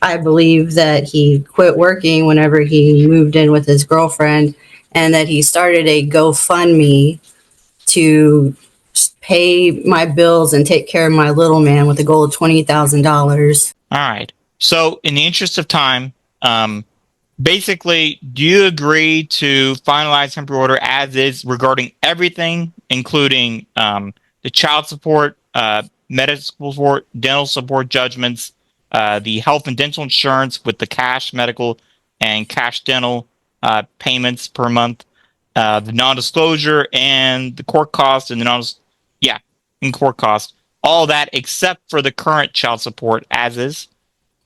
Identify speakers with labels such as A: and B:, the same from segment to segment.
A: I believe that he quit working whenever he moved in with his girlfriend, and that he started a GoFundMe to pay my bills and take care of my little man with a goal of $20,000.
B: All right. So in the interest of time, basically, do you agree to finalize temporary order as is regarding everything, including the child support, medical support, dental support judgments, the health and dental insurance with the cash medical and cash dental payments per month, the non-disclosure and the court costs and court costs, all that except for the current child support as is?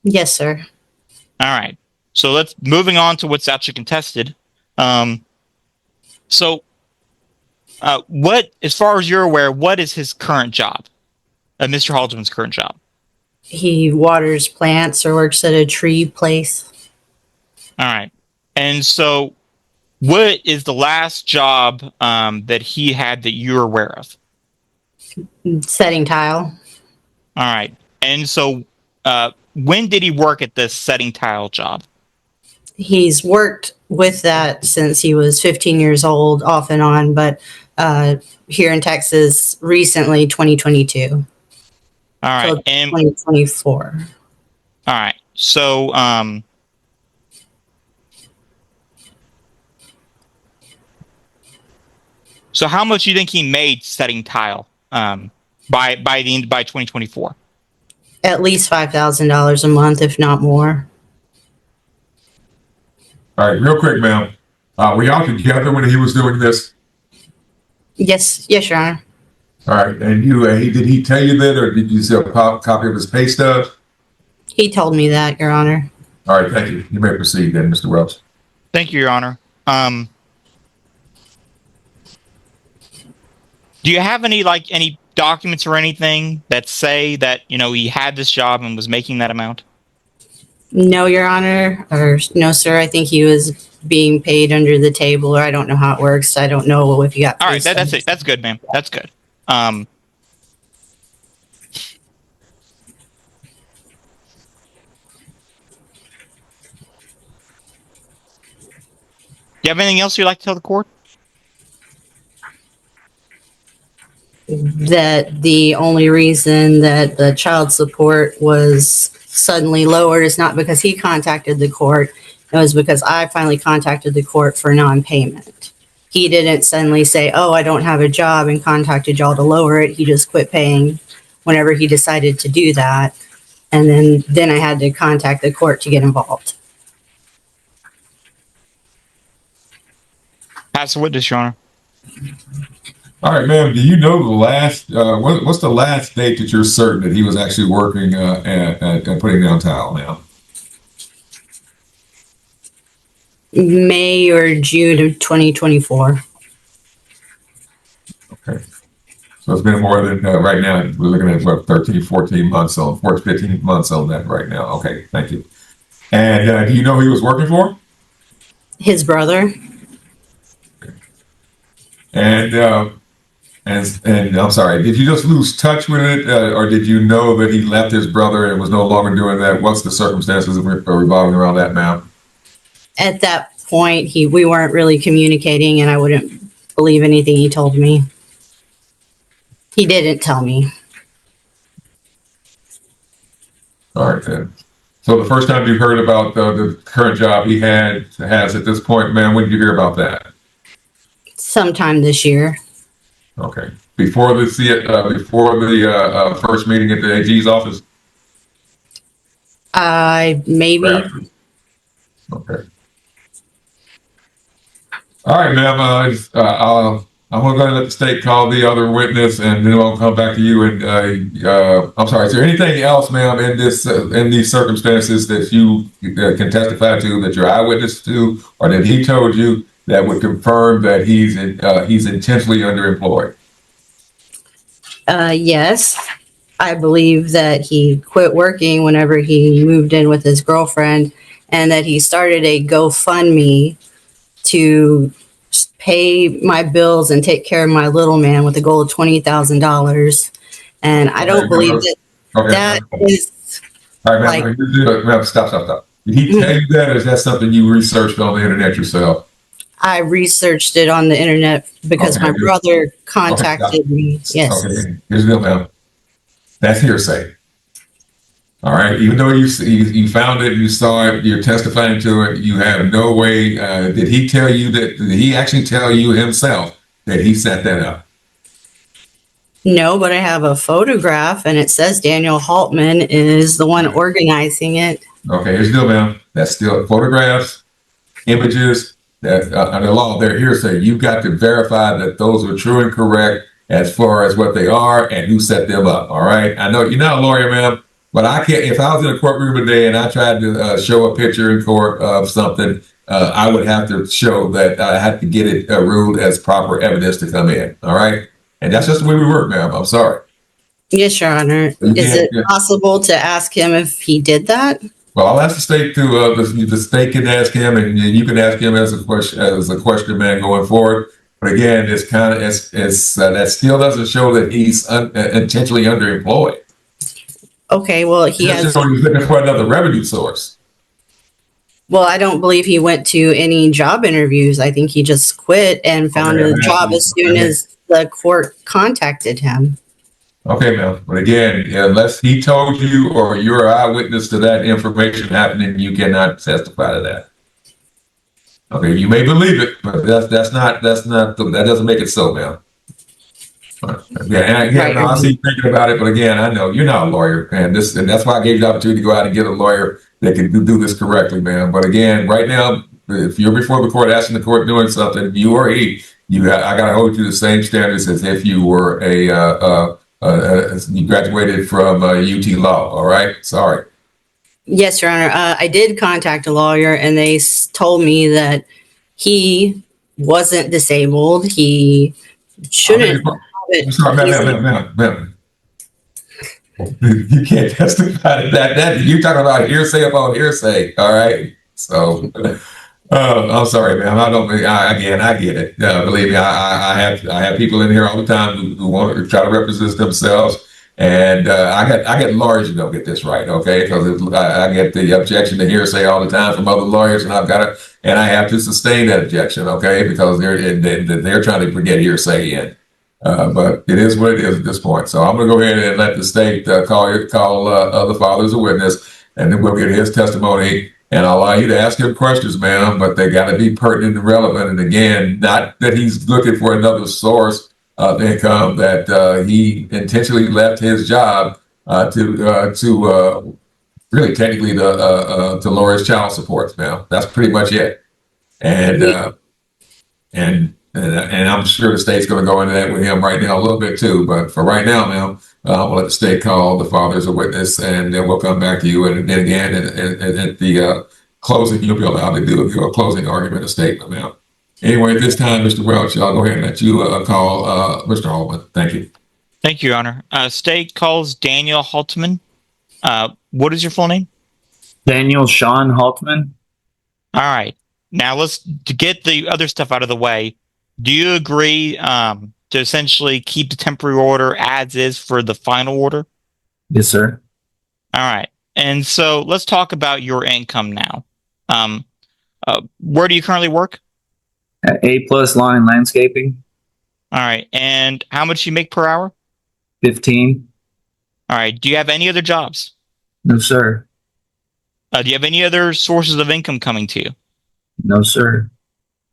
A: Yes, sir.
B: All right. So let's moving on to what's actually contested. What, as far as you're aware, what is his current job? Mr. Haldeman's current job?
A: He waters plants or works at a tree place.
B: All right. And so what is the last job that he had that you're aware of?
A: Setting tile.
B: All right. And so when did he work at this setting tile job?
A: He's worked with that since he was 15 years old, off and on, but here in Texas recently, 2022.
B: All right.
A: So
B: and
A: 2024.
B: All right. So so how much do you think he made setting tile by 2024?
A: At least $5,000 a month, if not more.
C: All right, real quick, ma'am. Were y'all together when he was doing this?
A: Yes, Your Honor.
C: All right, and did he tell you that, or did you see a copy of his pay stubs?
A: He told me that, Your Honor.
C: All right, thank you. You may proceed then, Mr. Wells.
B: Thank you, Your Honor. Do you have any documents or anything that say that he had this job and was making that amount?
A: No, Your Honor, or no, sir. I think he was being paid under the table, or I don't know how it works. I don't know if you got.
B: All right, that's it. That's good, ma'am. That's good. Do you have anything else you'd like to tell the court?
A: That the only reason that the child support was suddenly lowered is not because he contacted the court. It was because I finally contacted the court for non-payment. He didn't suddenly say, "Oh, I don't have a job," and contacted y'all to lower it. He just quit paying whenever he decided to do that. And then I had to contact the court to get involved.
B: Pass the witness, Your Honor.
C: All right, ma'am. Do you know the last? What's the last date that you're certain that he was actually working at putting down tile now?
A: May or June of 2024.
C: Okay. So it's been more than right now. We're looking at what, 13, 14 months on 15 months on that right now. Okay, thank you. And do you know who he was working for?
A: His brother.
C: Okay. And I'm sorry, did you just lose touch with it, or did you know that he left his brother and was no longer doing that? What's the circumstances revolving around that, ma'am?
A: At that point, we weren't really communicating, and I wouldn't believe anything he told me. He didn't tell me.
C: All right, then. So the first time you heard about the current job he has at this point, ma'am, when did you hear about that?
A: Sometime this year.
C: Okay. Before the first meeting at the AG's office?
A: Maybe.
C: Okay. All right, ma'am. I'm going to let the state call the other witness, and then I'll come back to you. And I'm sorry. Is there anything else, ma'am, in these circumstances that you can testify to, that your eyewitness to, or that he told you, that would confirm that he's intentionally underemployed?
A: Yes. I believe that he quit working whenever he moved in with his girlfriend, and that he started a GoFundMe to pay my bills and take care of my little man with a goal of $20,000. And I don't believe that
C: Okay.
A: that is.
C: All right,
A: Like,
C: ma'am, stop. Did he tell you that, or is that something you researched on the internet yourself?
A: I researched it on the internet because my
C: Okay,
A: brother
C: okay, stop.
A: contacted me. Yes.
C: Okay, here's the deal, ma'am. That's hearsay. All right. Even though you found it, you saw it, you're testifying to it, you have no way. Did he tell you that? Did he actually tell you himself that he set that up?
A: No, but I have a photograph and it says Daniel Haltman is the one organizing it.
C: Okay, here's the deal, ma'am. That's still photographs, images. That under law, they're hearsay. You got to verify that those are true and correct as far as what they are and who set them up. All right. I know you're not a lawyer, ma'am. But I can't. If I was in a courtroom today and I tried to show a picture in court of something, I would have to show that I had to get it ruled as proper evidence to come in. All right, and that's just the way we work, ma'am. I'm sorry.
A: Yes, Your Honor. Is it possible to ask him if he did that?
C: Well, I'll ask the state to. The state can ask him, and you can ask him as a question, man, going forward. But again, it's kind of that still doesn't show that he's intentionally underemployed.
A: Okay, well, he has.
C: He's looking for another revenue source.
A: Well, I don't believe he went to any job interviews. I think he just quit and found a job as soon as the court contacted him.
C: Okay, ma'am. But again, unless he told you or you're an eyewitness to that information happening, you cannot testify to that. Okay, you may believe it, but that doesn't make it so, ma'am. Yeah, and again, right. I see you thinking about it, but again, I know you're not a lawyer, and that's why I gave you the opportunity to go out and get a lawyer that can do this correctly, ma'am. But again, right now, if you're before the court asking the court doing something, you or he, I got to hold you to the same standards as if you were you graduated from UT Law. All right, sorry.
A: Yes, Your Honor. I did contact a lawyer, and they told me that he wasn't disabled. He shouldn't.
C: I'm sorry, ma'am. You can't testify to that. You're talking about hearsay upon hearsay. All right. So, I'm sorry, ma'am. I get it. Believe me, I have people in here all the time who want to try to represent themselves. And I get lawyers who don't get this right, okay? Because I get the objection to hearsay all the time from other lawyers, and I have to sustain that objection, okay? Because they're trying to get hearsay in. But it is what it is at this point. So I'm going to go ahead and let the state call the father as a witness, and then we'll get his testimony. And I'll allow you to ask him questions, ma'am, but they got to be pertinent and relevant. And again, not that he's looking for another source of income, that he intentionally left his job to really technically to lower his child support, ma'am. That's pretty much it. And I'm sure the state's going to go into that with him right now a little bit too. But for right now, ma'am, we'll let the state call the father as a witness, and then we'll come back to you. And then again, at the closing, you'll be allowed to do a closing argument, a statement, ma'am. Anyway, at this time, Mr. Welch, I'll go ahead and let you call Mr. Haltman. Thank you.
B: Thank you, Your Honor. State calls Daniel Haltman. What is your full name?
D: Daniel Sean Haltman.
B: All right. Now to get the other stuff out of the way. Do you agree to essentially keep the temporary order as is for the final order?
D: Yes, sir.
B: All right. And so let's talk about your income now. Where do you currently work?
D: At A+ Lawn and Landscaping.
B: All right. And how much do you make per hour?
D: 15.
B: All right. Do you have any other jobs?
D: No, sir.
B: Do you have any other sources of income coming to you?
D: No, sir.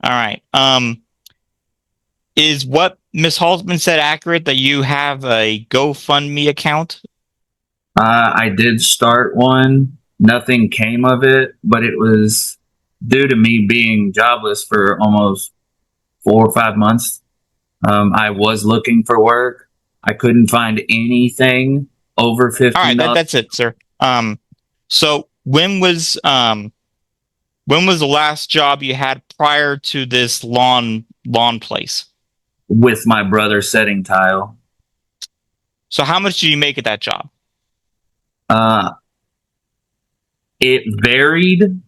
B: All right. Is what Ms. Haltman said accurate, that you have a GoFundMe account?
D: I did start one. Nothing came of it, but it was due to me being jobless for almost 4 or 5 months. I was looking for work. I couldn't find anything over $50.
B: All right, that's it, sir. So when was the last job you had prior to this lawn place?
D: With my brother setting tile.
B: So how much did you make at that job?
D: It varied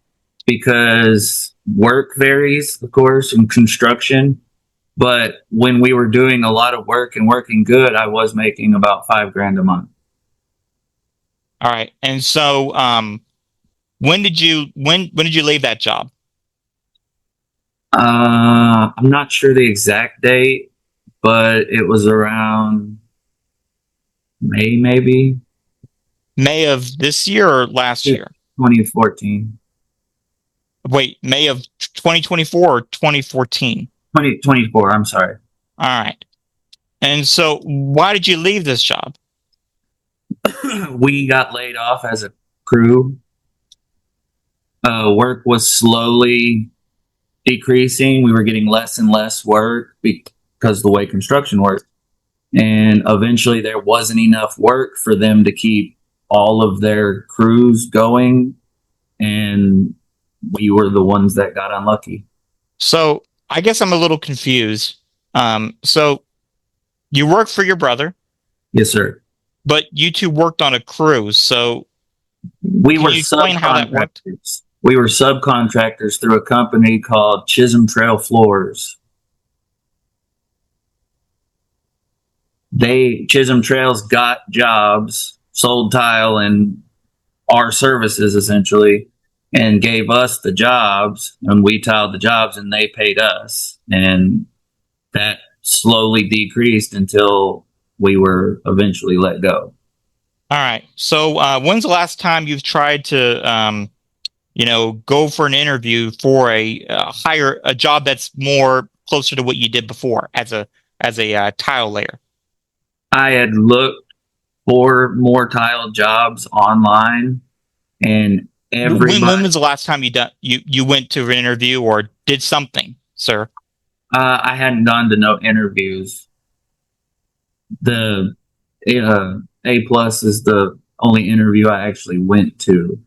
D: because work varies, of course, in construction. But when we were doing a lot of work and working good, I was making about $5,000 a month.
B: All right. And so, when did you leave that job?
D: I'm not sure the exact date, but it was around May, maybe
B: May of this year or last year?
D: 2014,
B: Wait, May of 2024 or 2014?
D: 2024. I'm sorry.
B: All right. And so, why did you leave this job?
D: We got laid off as a crew. Work was slowly decreasing. We were getting less and less work because of the way construction worked. And eventually there wasn't enough work for them to keep all of their crews going. And we were the ones that got unlucky.
B: So, I guess I'm a little confused. So you work for your brother,
D: Yes, sir.
B: but you two worked on a cruise. So,
D: We
B: can
D: were
B: you explain how that worked?
D: subcontractors. We were subcontractors through a company called Chisholm Trail Floors. Chisholm Trails got jobs, sold tile and our services essentially, and gave us the jobs, and we tiled the jobs and they paid us. And that slowly decreased until we were eventually let go.
B: All right. So, when's the last time you've tried to, go for an interview for a job that's more closer to what you did before as a tile layer?
D: I had looked for more tile jobs online, and
B: When
D: everybody,
B: was the last time you went to an interview or did something, sir?
D: I hadn't gone to no interviews. The A plus is the only interview I actually went to.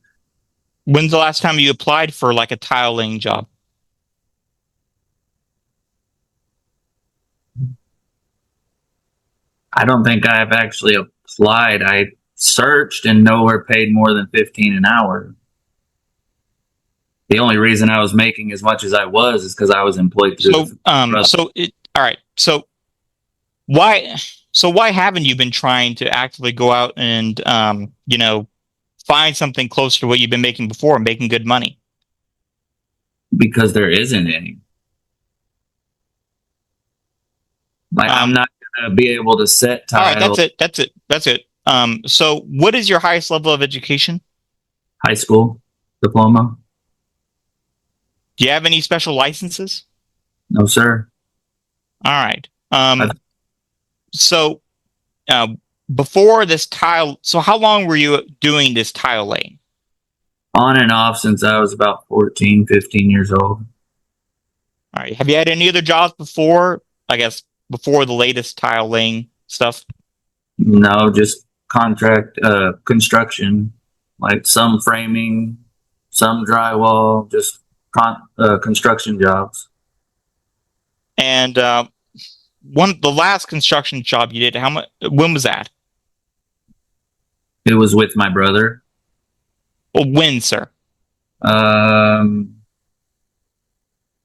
B: When's the last time you applied for like a tile laying job?
D: I don't think I have actually applied. I searched and nowhere paid more than 15 an hour. The only reason I was making as much as I was is because I was employed through
B: All right. So why haven't you been trying to actively go out and find something closer to what you've been making before, making good money?
D: because there isn't any. Like I'm not gonna be able to set
B: All right,
D: tile.
B: that's it. So what is your highest level of education?
D: High school diploma?
B: Do you have any special licenses?
D: No, sir.
B: All right.
D: I've-
B: So uh, before this tile, so how long were you doing this tile laying?
D: On and off since I was about 14, 15 years old.
B: All right. Have you had any other jobs before? I guess before the latest tile laying stuff.
D: No, just contract construction, like some framing, some drywall, just construction jobs.
B: And the last construction job you did, how much? When was that?
D: It was with my brother.
B: Well, when, sir?
D: Um,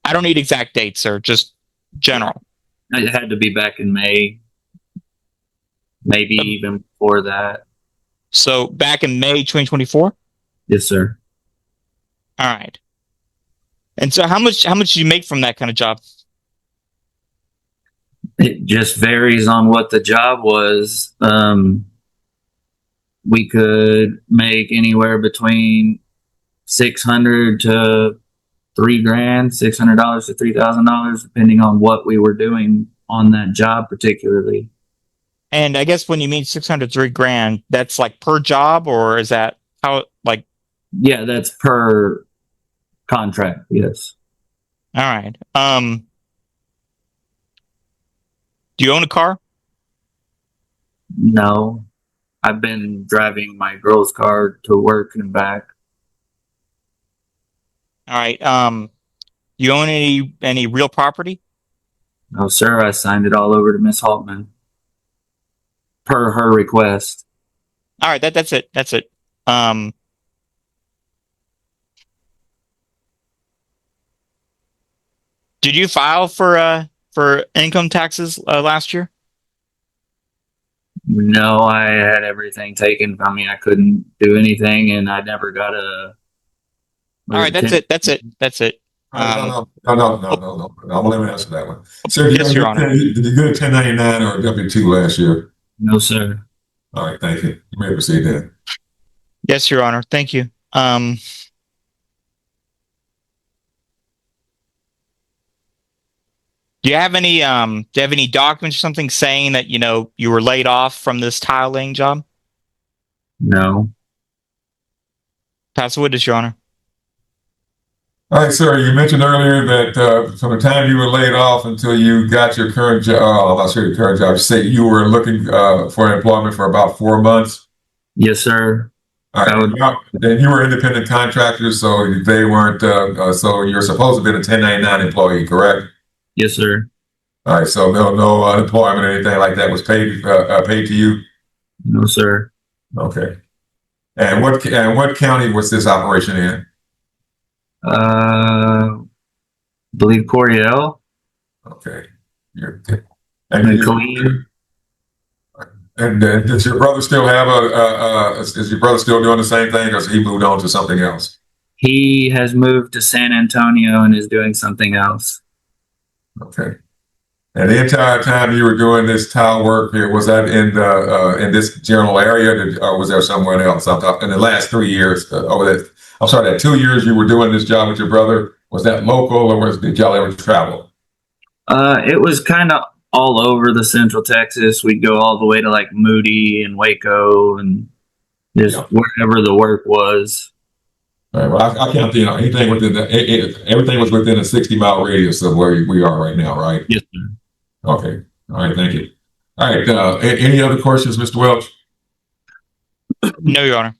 B: I don't need exact dates, sir. Just general.
D: it had to be back in May, maybe even before that.
B: So back in May 2024.
D: Yes, sir.
B: All right. And so how much do you make from that kind of job?
D: It just varies on what the job was. We could make anywhere between 600 to $3,000, $600 to $3,000, depending on what we were doing on that job particularly.
B: And I guess when you mean 603 grand, that's like per job, or is that how like?
D: Yeah, that's per contract. Yes.
B: All right. Do you own a car?
D: No, I've been driving my girl's car to work and back.
B: All right. Do you own any real property?
D: No, sir. I signed it all over to Miss Haltman per her request.
B: All right. That's it. That's it. Did you file for income taxes last year?
D: No, I had everything taken from me. I couldn't do anything, and I never got a.
B: All right, that's it. That's it. That's it.
C: No. I'm gonna let me answer that one. Sir,
B: Yes, Your Honor.
C: did you get a 1099 or a W-2 last year?
D: No, sir.
C: All right, thank you. You may proceed then.
B: Yes, Your Honor. Thank you. Do you have any documents or something saying that you were laid off from this tile laying job?
D: No.
B: Pass the witness, Your Honor.
C: All right, sir, you mentioned earlier that from the time you were laid off until you got your current job, I'm not sure your current job, you say you were looking for employment for about 4 months.
D: Yes, sir.
C: All right. Then you were independent contractors, so they weren't, so you're supposed to be a 1099 employee, correct?
D: Yes, sir.
C: All right, so no unemployment or anything like that was paid to you?
D: No, sir.
C: Okay. And what county was this operation in?
D: Believe Coriel.
C: Okay.
D: And Colleen.
C: And does your brother still have is your brother still doing the same thing, or has he moved on to something else?
D: He has moved to San Antonio and is doing something else.
C: Okay. And the entire time you were doing this tile work here, was that in this general area, or was there somewhere else? I'm talking in the last 3 years. That 2 years you were doing this job with your brother. Was that local, or did y'all ever travel?
D: It was kind of all over the Central Texas. We'd go all the way to like Moody and Waco and just wherever the work was.
C: All right. Well, I can't, anything within everything was within a 60-mile radius of where we are right now, right?
D: Yes, sir.
C: Okay. All right. Thank you. All right. Any other questions, Mr. Welch?
B: No, Your Honor.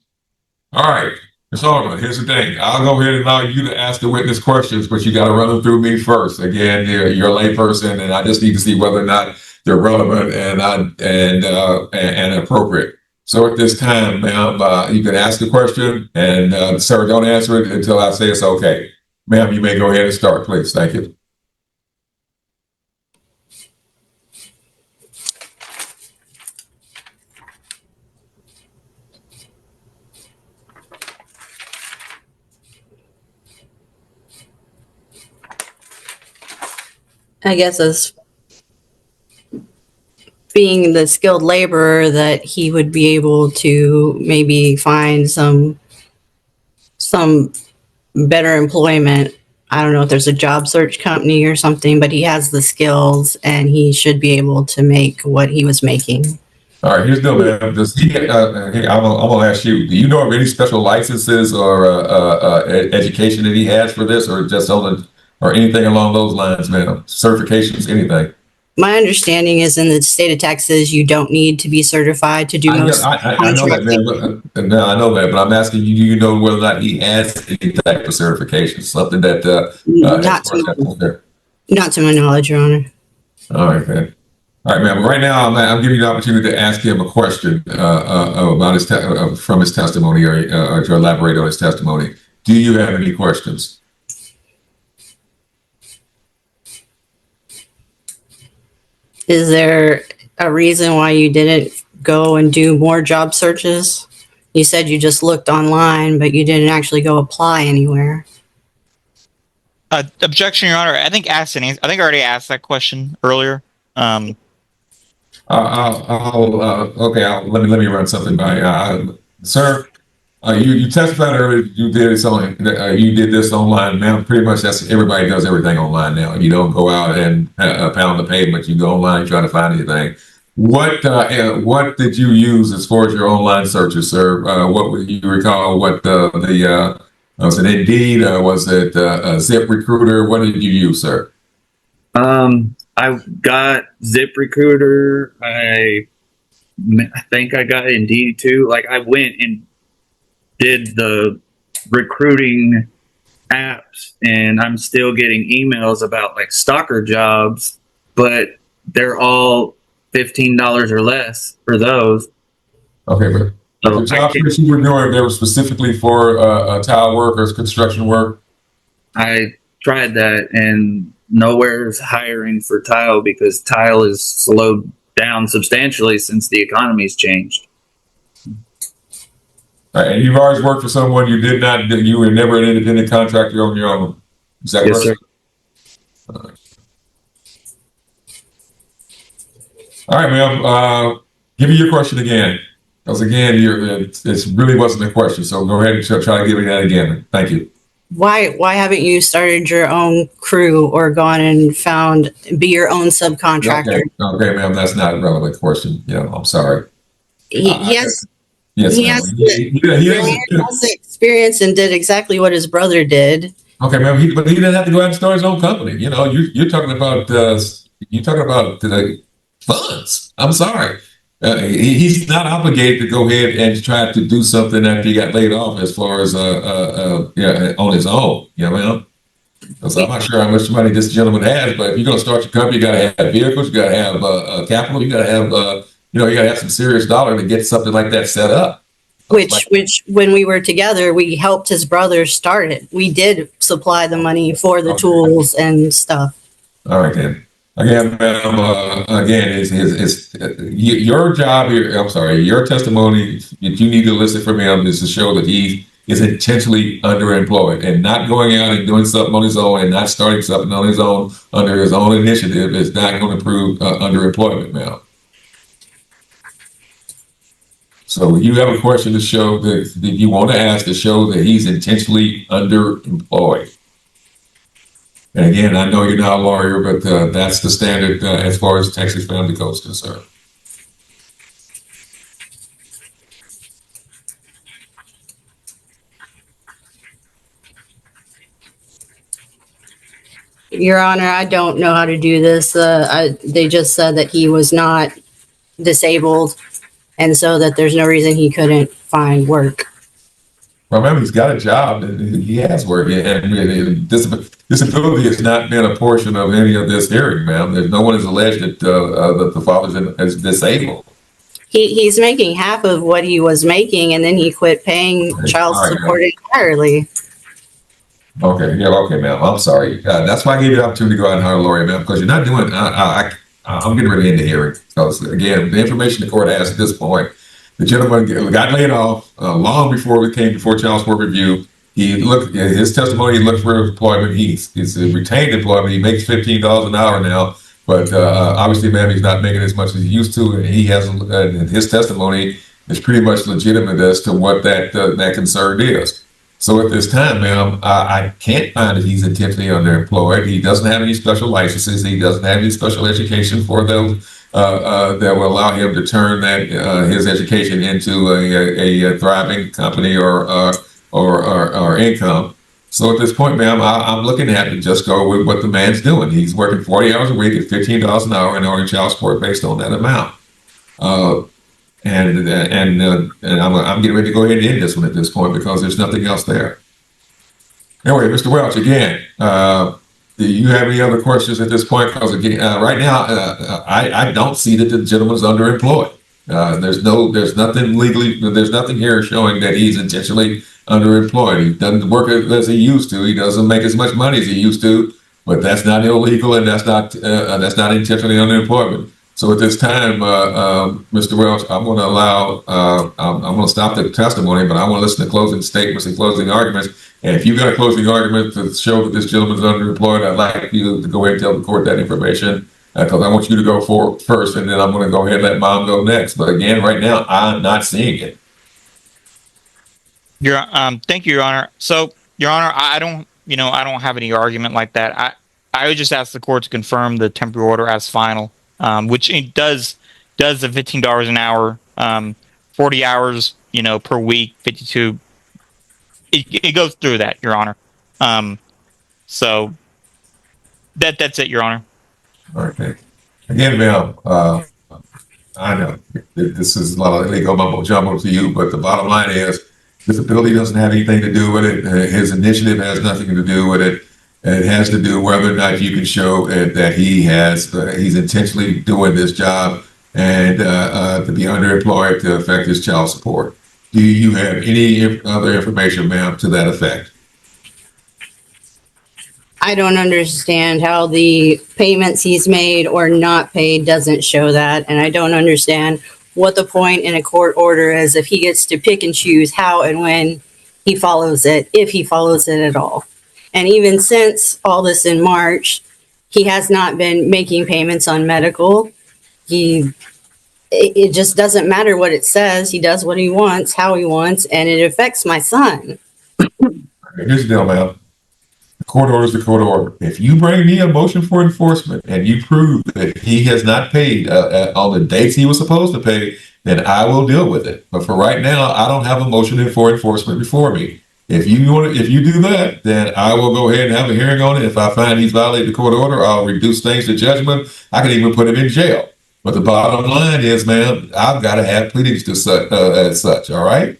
C: All right. Ms. Alderman, here's the thing. I'll go ahead and allow you to ask the witness questions, but you got to run them through me first. Again, you're a layperson, and I just need to see whether or not they're relevant and appropriate. So at this time, ma'am, you can ask the question, and sir, don't answer it until I say it's okay. Ma'am, you may go ahead and start, please. Thank you.
A: I guess as being the skilled laborer that he would be able to maybe find some better employment. I don't know if there's a job search company or something, but he has the skills and he should be able to make what he was making.
C: All right, here's the deal, ma'am. Does he? I'm gonna ask you. Do you know of any special licenses or education that he has for this, or just or anything along those lines, ma'am? Certifications, anything?
A: My understanding is in the state of Texas, you don't need to be certified to do most.
C: I know that, man. I know that, but I'm asking you. Do you know whether or not he has any type of certification? Something that
A: not to my knowledge, Your Honor.
C: All right, man. All right, ma'am. Right now, I'm giving you the opportunity to ask him a question about from his testimony, or to elaborate on his testimony. Do you have any questions?
A: Is there a reason why you didn't go and do more job searches? You said you just looked online, but you didn't actually go apply anywhere.
B: Objection, Your Honor. I think I already asked that question earlier.
C: Okay. Let me run something by sir. You testified earlier. You did this online. Now, pretty much everybody does everything online now. You don't go out and pound the pavement. You go online, try to find anything. What did you use as far as your online searches, sir? What would you recall? What was it Indeed? Was it ZipRecruiter? What did you use, sir?
D: I got ZipRecruiter. I think I got Indeed too. Like I went and did the recruiting apps, and I'm still getting emails about like stalker jobs, but they're all $15 or less for those.
C: Okay, but the jobs that you were doing, they were specifically for tile workers, construction work.
D: I tried that, and nowhere's hiring for tile because tile is slowed down substantially since the economy's changed.
C: All right, and you've always worked for someone you were never an independent contractor on your own. Is that
D: Yes,
C: correct?
D: sir.
C: All right, ma'am. Give me your question again. Because again, it really wasn't a question. So go ahead and try to give me that again. Thank you.
A: Why haven't you started your own crew or gone and be your own subcontractor?
C: Okay, ma'am. That's not a relevant question. I'm sorry.
A: Yes,
C: Yes,
A: he
C: ma'am.
A: has the experience and did exactly what his brother did.
C: Okay, ma'am. But he didn't have to go out and start his own company. You're talking about funds. I'm sorry. He's not obligated to go ahead and try to do something after he got laid off, as far as on his own. Ma'am. So I'm not sure how much money this gentleman has, but if you're going to start your company, you got to have vehicles, you got to have capital, you got to have you got to have some serious dollar to get something like that set up.
A: Which when we were together, we helped his brother start it. We did supply the money for the tools and stuff.
C: All right, then. Again, ma'am, again, is your job here, I'm sorry, your testimony that you need to elicit from him is to show that he is intentionally underemployed, and not going out and doing something on his own and not starting something on his own under his own initiative is not going to prove underemployment, ma'am. So you have a question to show that you want to ask to show that he's intentionally underemployed. And again, I know you're not a lawyer, but that's the standard as far as Texas Family Code is concerned.
A: Your Honor, I don't know how to do this. They just said that he was not disabled, and so that there's no reason he couldn't find work.
C: Well, remember, he's got a job and he has work, and disability has not been a portion of any of this hearing, ma'am. No one has alleged that the father is disabled.
A: He's making half of what he was making, and then he quit paying child support entirely.
C: Okay, okay, ma'am. I'm sorry. That's why I gave you the opportunity to go out and hire a lawyer, ma'am, because you're not doing. I'm getting ready to end the hearing because again, the information the court has at this point. The gentleman got laid off long before we came before child support review. His testimony, he looked for employment. He's retained employment. He makes $15 an hour now, but obviously, ma'am, he's not making as much as he used to. And he has, and his testimony is pretty much legitimate as to what that concern is. So at this time, ma'am, I can't find that he's intentionally underemployed. He doesn't have any special licenses. He doesn't have any special education for those. That will allow him to turn his education into a thriving company or income. So at this point, ma'am, I'm looking at to just go with what the man's doing. He's working 40 hours a week at $15 an hour and earning child support based on that amount. And I'm getting ready to go ahead and end this one at this point because there's nothing else there. Anyway, Mr. Welch, again, do you have any other questions at this point? Because again, right now, I don't see that the gentleman's underemployed. There's nothing here showing that he's intentionally underemployed. He doesn't work as he used to. He doesn't make as much money as he used to. But that's not illegal, and that's not intentionally underemployment. So at this time, Mr. Welch, I'm going to stop the testimony, but I want to listen to closing statements and closing arguments. And if you've got a closing argument to show that this gentleman's underemployed, I'd like you to go ahead and tell the court that information because I want you to go forward first, and then I'm going to go ahead and let Mom go next. But again, right now, I'm not seeing it.
B: Thank you, Your Honor. So, Your Honor, I don't have any argument like that. I would just ask the court to confirm the temporary order as final, which it does the $15 an hour, 40 hours, per week, 52. It goes through that, Your Honor. So that's it, Your Honor.
C: Okay. Again, ma'am, I know this is a lot of legal mumbo jumbo to you, but the bottom line is disability doesn't have anything to do with it. His initiative has nothing to do with it. It has to do whether or not you can show that he's intentionally doing this job and to be underemployed to affect his child support. Do you have any other information, ma'am, to that effect?
A: I don't understand how the payments he's made or not paid doesn't show that. And I don't understand what the point in a court order is if he gets to pick and choose how and when he follows it, if he follows it at all. And even since all this in March, he has not been making payments on medical. It just doesn't matter what it says. He does what he wants, how he wants, and it affects my son.
C: Here's the deal, ma'am. The court order is the court order. If you bring me a motion for enforcement and you prove that he has not paid on the dates he was supposed to pay, then I will deal with it. But for right now, I don't have a motion for enforcement before me. If you do that, then I will go ahead and have a hearing on it. If I find he's violated the court order, I'll reduce things to judgment. I can even put him in jail. But the bottom line is, ma'am, I've got to have pleadings to as such. All right.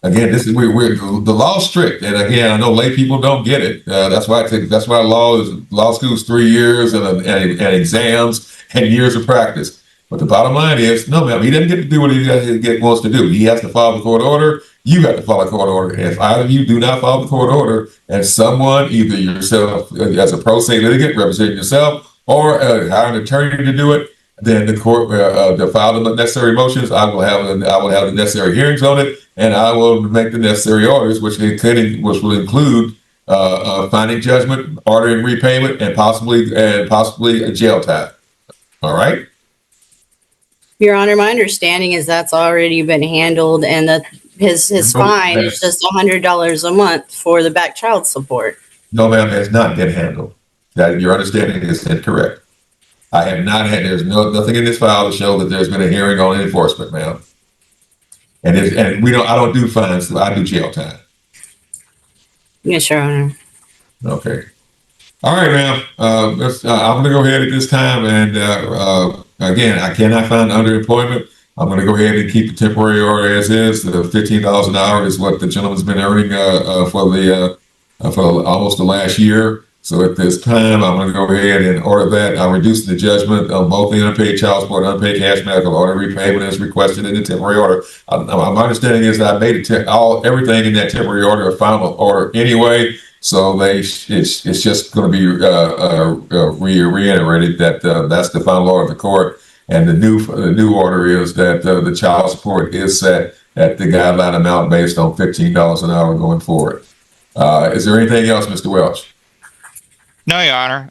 C: Again, this is we're the law's strict, and again, I know lay people don't get it. That's why law school is 3 years and exams and years of practice. But the bottom line is, no, ma'am, he doesn't get to do what he wants to do. He has to follow the court order. You have to follow the court order. And if either of you do not follow the court order, and someone, either yourself as a pro se litigant representing yourself, or hire an attorney to do it, then the court to file the necessary motions. I will have the necessary hearings on it, and I will make the necessary orders, which will include finding judgment, ordering repayment, and possibly a jail time. All right.
A: Your Honor, my understanding is that's already been handled, and that his fine is just $100 a month for the back child support.
C: No, ma'am, it has not been handled. That your understanding is incorrect. I have not had. There's nothing in this file to show that there's been a hearing on enforcement, ma'am. And we don't. I don't do fines. I do jail time.
A: Yes, Your Honor.
C: Okay. All right, ma'am. I'm going to go ahead at this time, and again, I cannot find underemployment. I'm going to go ahead and keep the temporary order as is. The $15 an hour is what the gentleman's been earning for almost the last year. So at this time, I'm going to go ahead and order that. I'm reducing the judgment on both the unpaid child support and unpaid cash medical. Order repayment as requested in the temporary order. My understanding is that I made everything in that temporary order a final order anyway. So it's just going to be reiterated that that's the final order of the court. And the new order is that the child support is set at the guideline amount based on $15 an hour going forward. Is there anything else, Mr. Welch?
B: No, Your Honor.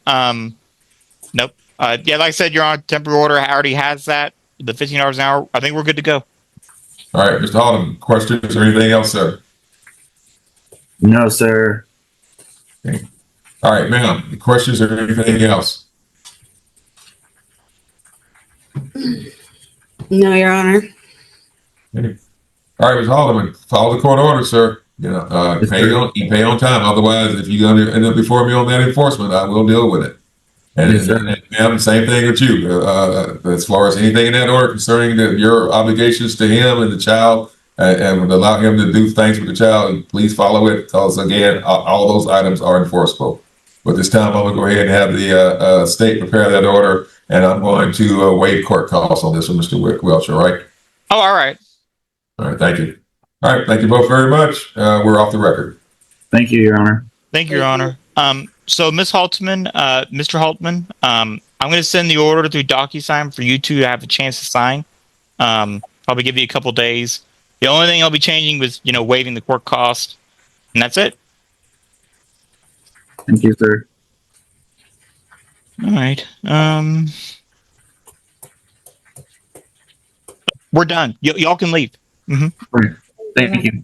B: Nope. Yeah, like I said, Your Honor, temporary order already has that. The $15 an hour. I think we're good to go.
C: All right, Mr. Halden, questions or anything else, sir?
D: No, sir.
C: Okay. All right, ma'am, questions or anything else?
A: No, Your Honor.
C: Okay. All right, Mr. Haldeman, follow the court order, sir. You know, pay on time. Otherwise, if you're going to end up before me on that enforcement, I will deal with it. And,
D: Yes,
C: and ma'am, same thing with you. As far as anything in that order concerning your obligations to him and the child, and would allow him to do things with the child, please follow it, because again, all those items are enforceable. But this time, I'm going to go ahead and have the state prepare that order, and I'm going to waive court costs on this one, Mr. Welch. All right.
B: Oh, all right.
C: All right. Thank you. All right. Thank you both very much. We're off the record.
D: Thank you, Your Honor.
B: Thank you, Your Honor. So Ms. Haltman, Mr. Haltman, I'm going to send the order through DocuSign for you two to have a chance to sign. Probably give you a couple days. The only thing I'll be changing was, waiving the court cost, and that's it.
D: Thank you, sir.
B: All right. We're done. Y'all can leave.
D: Thank you.